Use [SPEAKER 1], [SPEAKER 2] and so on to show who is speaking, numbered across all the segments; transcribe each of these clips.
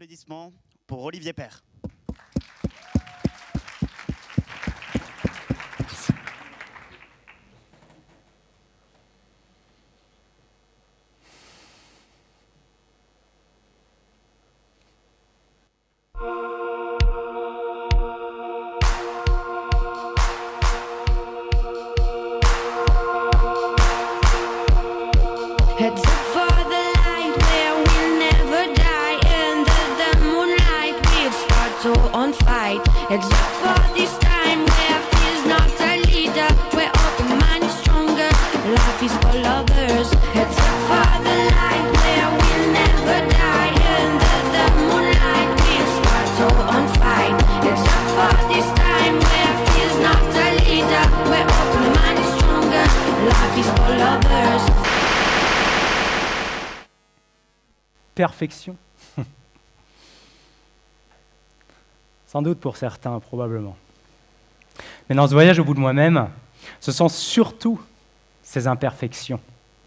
[SPEAKER 1] applaudissements pour Olivier Père.
[SPEAKER 2] Heads up for the light where we'll never die. Under the moonlight we'll start to on fight. Heads up for this time where fear's not a leader. Where open mind is stronger, life is for lovers. Heads up for the light where we'll never die. Under the moonlight we'll start to on fight. Heads up for this time where fear's not a leader. Where open mind is stronger, life is for lovers.
[SPEAKER 3] Perfection. Sans doute pour certains, probablement. Mais dans ce voyage au bout de moi-même, ce sont surtout ces imperfections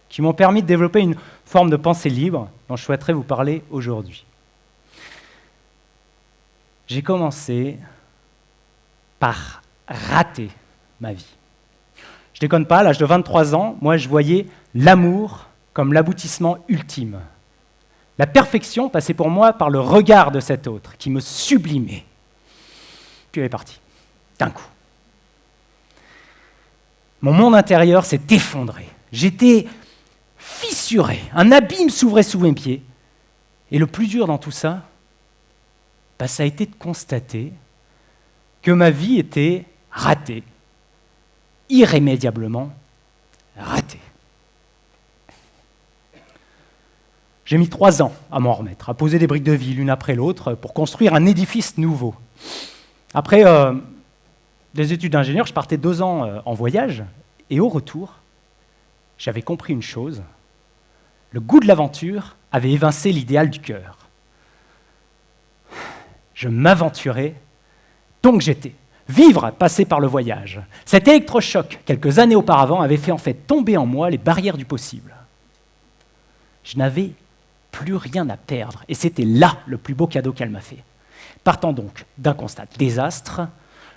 [SPEAKER 3] qui m'ont permis de développer une forme de pensée libre dont je souhaiterais vous parler aujourd'hui. J'ai commencé par rater ma vie. Je déconne pas, à l'âge de 23 ans, moi je voyais l'amour comme l'aboutissement ultime. La perfection passait pour moi par le regard de cet autre qui me sublimait. Puis elle est partie, d'un coup. Mon monde intérieur s'est effondré. J'étais fissuré. Un abîme s'ouvrait sous mes pieds. Et le plus dur dans tout ça, ça a été de constater que ma vie était ratée, irrémédiablement ratée. J'ai mis 3 ans à m'en remettre, à poser des briques de vie l'une après l'autre pour construire un édifice nouveau. Après des études d'ingénieur, je partais 2 ans en voyage et au retour, j'avais compris une chose. Le goût de l'aventure avait évincé l'idéal du cœur. Je m'aventurais, donc j'étais. Vivre passait par le voyage. Cet électrochoc, quelques années auparavant, avait fait en fait tomber en moi les barrières du possible. Je n'avais plus rien à perdre. Et c'était là le plus beau cadeau qu'elle m'a fait. Partant donc d'un constat de désastre,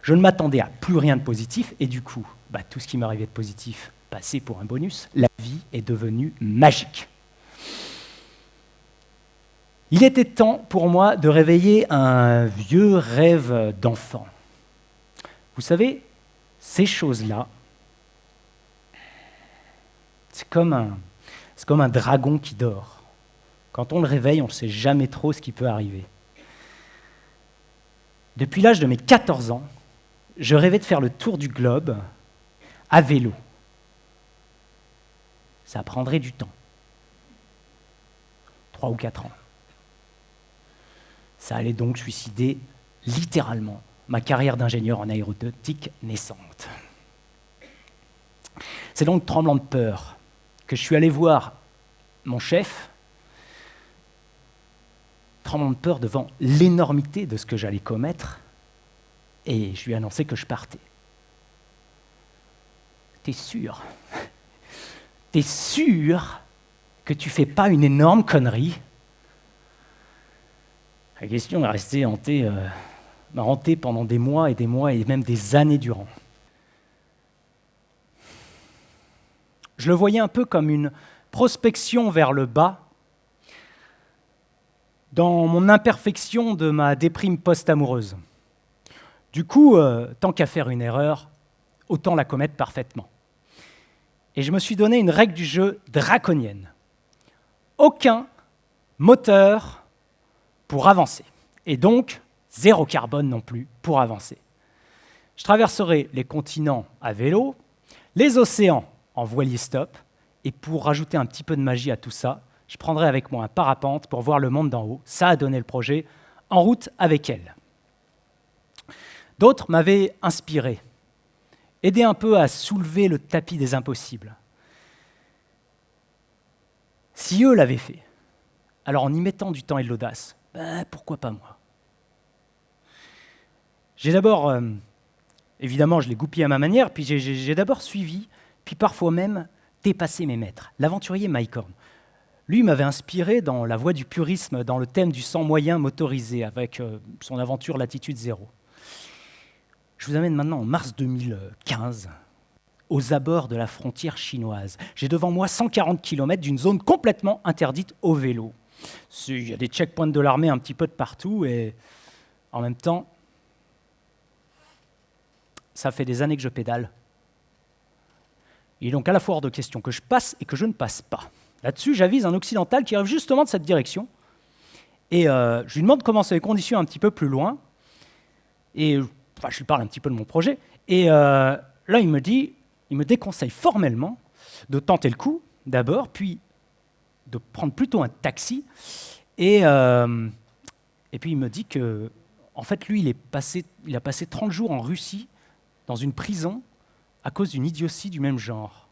[SPEAKER 3] je ne m'attendais à plus rien de positif, et du coup, tout ce qui m'arrivait de positif passait pour un bonus. La vie est devenue magique. Il était temps pour moi de réveiller un vieux rêve d'enfant. Vous savez, ces choses-là, c'est comme un dragon qui dort. Quand on le réveille, on ne sait jamais trop ce qui peut arriver. Depuis l'âge de mes 14 ans, je rêvais de faire le tour du globe à vélo. Ça prendrait du temps. 3 ou 4 ans. Ça allait donc suicider littéralement ma carrière d'ingénieur en aéronautique naissante. C'est donc tremblant de peur que je suis allé voir mon chef, tremblant de peur devant l'énormité de ce que j'allais commettre, et je lui ai annoncé que je partais. T'es sûr que tu fais pas une énorme connerie? La question est restée m'a hanté pendant des mois et même des années durant. Je le voyais un peu comme une prospection vers le bas, dans mon imperfection de ma déprime post-amoureuse. Du coup, tant qu'à faire une erreur, autant la commettre parfaitement. Et je me suis donné une règle du jeu draconienne. Aucun moteur pour avancer. Et donc, 0 carbone non plus pour avancer. Je traverserai les continents à vélo, les océans en voilier-stop, et pour rajouter un petit peu de magie à tout ça, je prendrai avec moi un parapente pour voir le monde d'en haut. Ça a donné le projet En route avec elle. D'autres m'avaient inspiré, aidé un peu à soulever le tapis des impossibles. Si eux l'avaient fait, alors en y mettant du temps et de l'audace, pourquoi pas moi? J'ai d'abord, évidemment, je l'ai goupillé à ma manière, puis j'ai d'abord suivi, puis parfois même dépassé mes maîtres. L'aventurier Mike Horn, Lui m'avait inspiré dans la voie du purisme, dans le thème du sans moyen motorisé, avec son aventure Latitude Zéro. Je vous amène maintenant en mars 2015, aux abords de la frontière chinoise. J'ai devant moi 140 km d'une zone complètement interdite au vélo. Il y a des checkpoints de l'armée un petit peu de partout, et en même temps, ça fait des années que je pédale. Il est donc à la fois hors de question que je passe et que je ne passe pas. Là-dessus, j'avise un occidental qui arrive justement de cette direction. Et je lui demande comment sont les conditions un petit peu plus loin. Et je lui parle un petit peu de mon projet. Et là, il me déconseille formellement de tenter le coup, d'abord, puis de prendre plutôt un taxi. Et puis, il me dit que, en fait, lui, il a passé 30 jours en Russie, dans une prison, à cause d'une idiotie du même genre.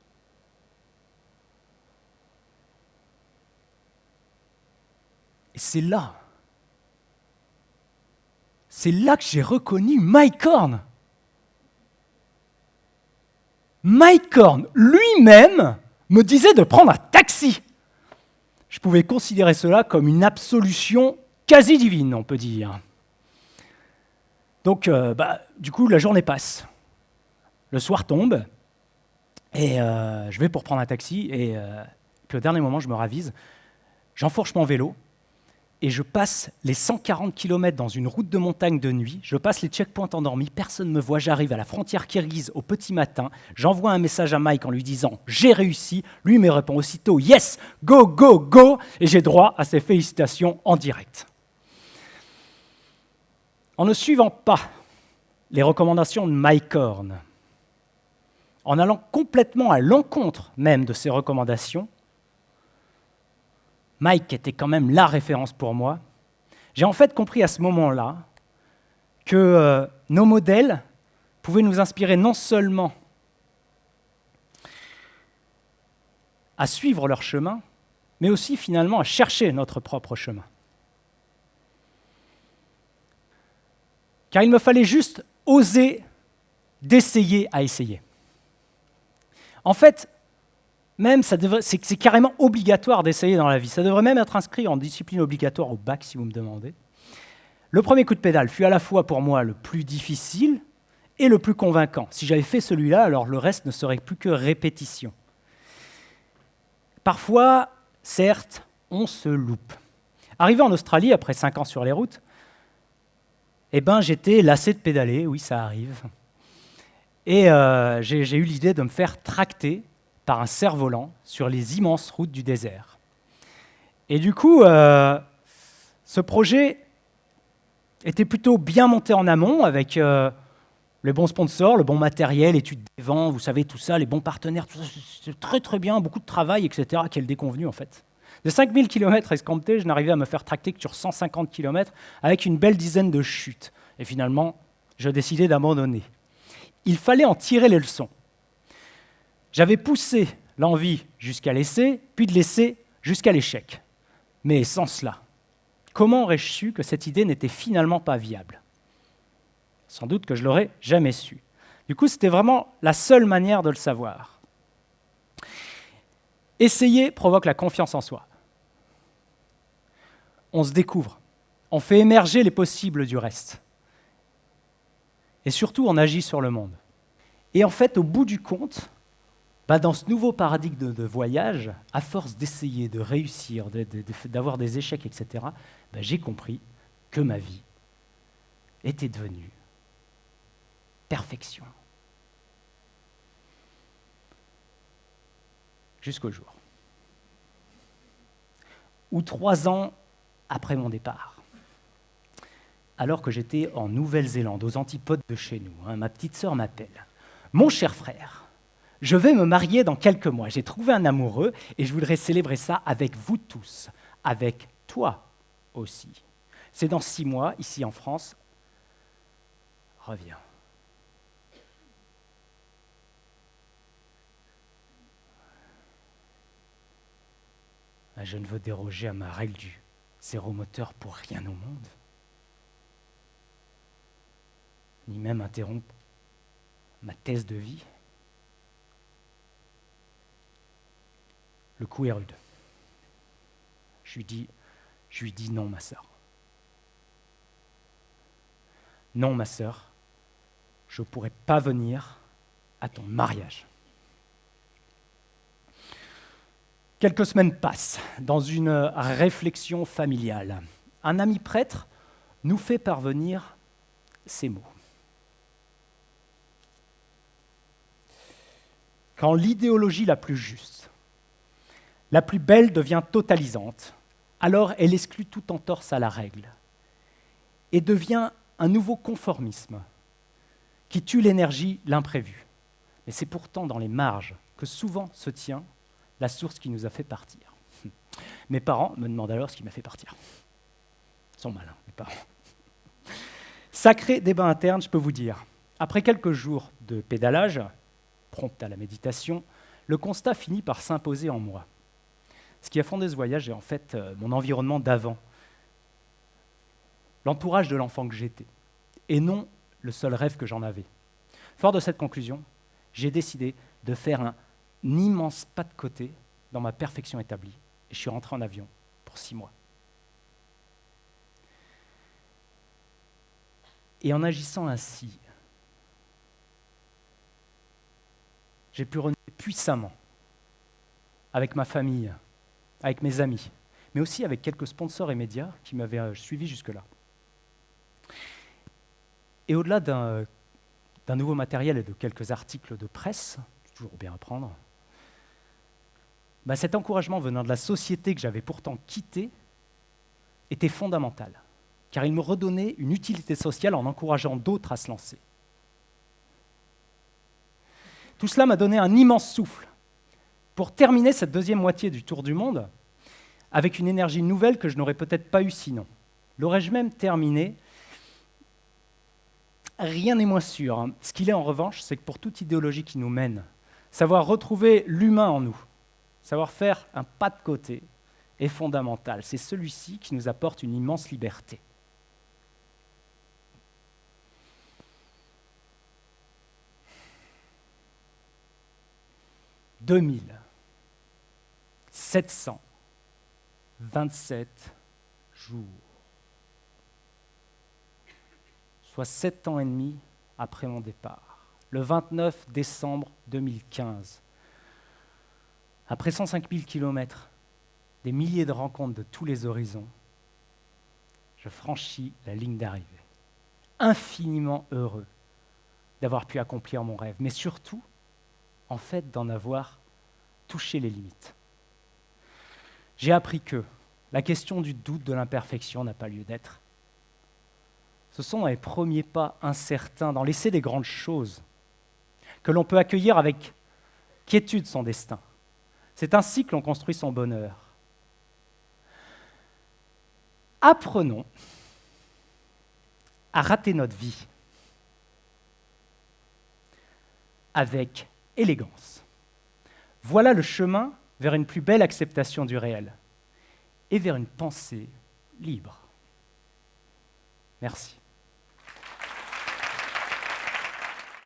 [SPEAKER 3] Et c'est là que j'ai reconnu Mike Horn. Mike Horn lui-même me disait de prendre un taxi. Je pouvais considérer cela comme une absolution quasi divine, on peut dire. Donc, du coup, la journée passe. Le soir tombe, et je vais pour prendre un taxi, et puis au dernier moment, je me ravise, j'enfourche mon vélo, et je passe les 140 km dans une route de montagne de nuit, je passe les checkpoints endormis, personne ne me voit, j'arrive à la frontière kirghize au petit matin, j'envoie un message à Mike en lui disant « J'ai réussi », lui me répond aussitôt « Yes, go, go, go », et j'ai droit à ses félicitations en direct. En ne suivant pas les recommandations de Mike Horn, en allant complètement à l'encontre même de ses recommandations, Mike était quand même la référence pour moi. J'ai en fait compris à ce moment-là que nos modèles pouvaient nous inspirer non seulement à suivre leur chemin, mais aussi finalement à chercher notre propre chemin. Car il me fallait juste oser d'essayer à essayer. En fait, même c'est carrément obligatoire d'essayer dans la vie. Ça devrait même être inscrit en discipline obligatoire au bac, si vous me demandez. Le premier coup de pédale fut à la fois pour moi le plus difficile et le plus convaincant. Si j'avais fait celui-là, alors le reste ne serait plus que répétition. Parfois, certes, on se loupe. Arrivé en Australie, après 5 ans sur les routes, j'étais lassé de pédaler, oui, ça arrive. Et j'ai eu l'idée de me faire tracter par un cerf-volant sur les immenses routes du désert. Et du coup, ce projet était plutôt bien monté en amont, avec les bons sponsors, le bon matériel, études des vents, vous savez, tout ça, les bons partenaires, tout ça, c'est très très bien, beaucoup de travail, etc. Quel déconvenu, en fait. De 5000 km escampés, je n'arrivais à me faire tracter que sur 150 km, avec une belle dizaine de chutes. Et finalement, je décidai d'abandonner. Il fallait en tirer les leçons. J'avais poussé l'envie jusqu'à l'essai, puis de l'essai jusqu'à l'échec. Mais sans cela, comment aurais-je su que cette idée n'était finalement pas viable ? Sans doute que je l'aurais jamais su. Du coup, c'était vraiment la seule manière de le savoir. Essayer provoque la confiance en soi. On se découvre, on fait émerger les possibles du reste. Et surtout, on agit sur le monde. Et en fait, au bout du compte, dans ce nouveau paradigme de voyage, à force d'essayer, de réussir, d'avoir des échecs, etc., j'ai compris que ma vie était devenue perfection. Jusqu'au jour où 3 ans après mon départ, alors que j'étais en Nouvelle-Zélande, aux antipodes de chez nous, ma petite sœur m'appelle. « Mon cher frère, je vais me marier dans quelques mois. J'ai trouvé un amoureux et je voudrais célébrer ça avec vous tous, avec toi aussi. C'est dans 6 mois, ici en France. Reviens. » Je ne veux déroger à ma règle du zéro moteur pour rien au monde, ni même interrompre ma thèse de vie. Le coup est rude. Je lui dis non, ma sœur. Non, ma sœur, je ne pourrai pas venir à ton mariage. Quelques semaines passent dans une réflexion familiale. Un ami prêtre nous fait parvenir ces mots. Quand l'idéologie la plus juste, la plus belle devient totalisante, alors elle exclut toute entorse à la règle et devient un nouveau conformisme qui tue l'énergie, l'imprévu. Mais c'est pourtant dans les marges que souvent se tient la source qui nous a fait partir. Mes parents me demandent alors ce qui m'a fait partir. Ils sont malins, mes parents. Sacré débat interne, je peux vous dire. Après quelques jours de pédalage, prompt à la méditation, le constat finit par s'imposer en moi. Ce qui a fondé ce voyage est en fait mon environnement d'avant, l'entourage de l'enfant que j'étais, et non le seul rêve que j'en avais. Fort de cette conclusion, j'ai décidé de faire un immense pas de côté dans ma perfection établie, et je suis rentré en avion pour 6 mois. Et en agissant ainsi, j'ai pu renouer puissamment avec ma famille, avec mes amis, mais aussi avec quelques sponsors et médias qui m'avaient suivi jusque-là. Et au-delà d'un nouveau matériel et de quelques articles de presse, toujours bien à prendre, cet encouragement venant de la société que j'avais pourtant quittée était fondamental, car il me redonnait une utilité sociale en encourageant d'autres à se lancer. Tout cela m'a donné un immense souffle pour terminer cette deuxième moitié du tour du monde avec une énergie nouvelle que je n'aurais peut-être pas eue sinon. L'aurais-je même terminé ? Rien n'est moins sûr. Hein. Ce qu'il est en revanche, c'est que pour toute idéologie qui nous mène, savoir retrouver l'humain en nous, savoir faire un pas de côté est fondamental. C'est celui-ci qui nous apporte une immense liberté. « 2727 jours. Soit 7 ans et demi après mon départ, le 29 décembre 2015. Après 105 000 kilomètres, des milliers de rencontres de tous les horizons, je franchis la ligne d'arrivée. Infiniment heureux d'avoir pu accomplir mon rêve, mais surtout, en fait, d'en avoir touché les limites. J'ai appris que la question du doute, de l'imperfection n'a pas lieu d'être. Ce sont les premiers pas incertains dans l'essai des grandes choses que l'on peut accueillir avec quiétude son destin. C'est ainsi que l'on construit son bonheur. Apprenons à rater notre vie avec élégance. Voilà le chemin vers une plus belle acceptation du réel et vers une pensée libre. Merci.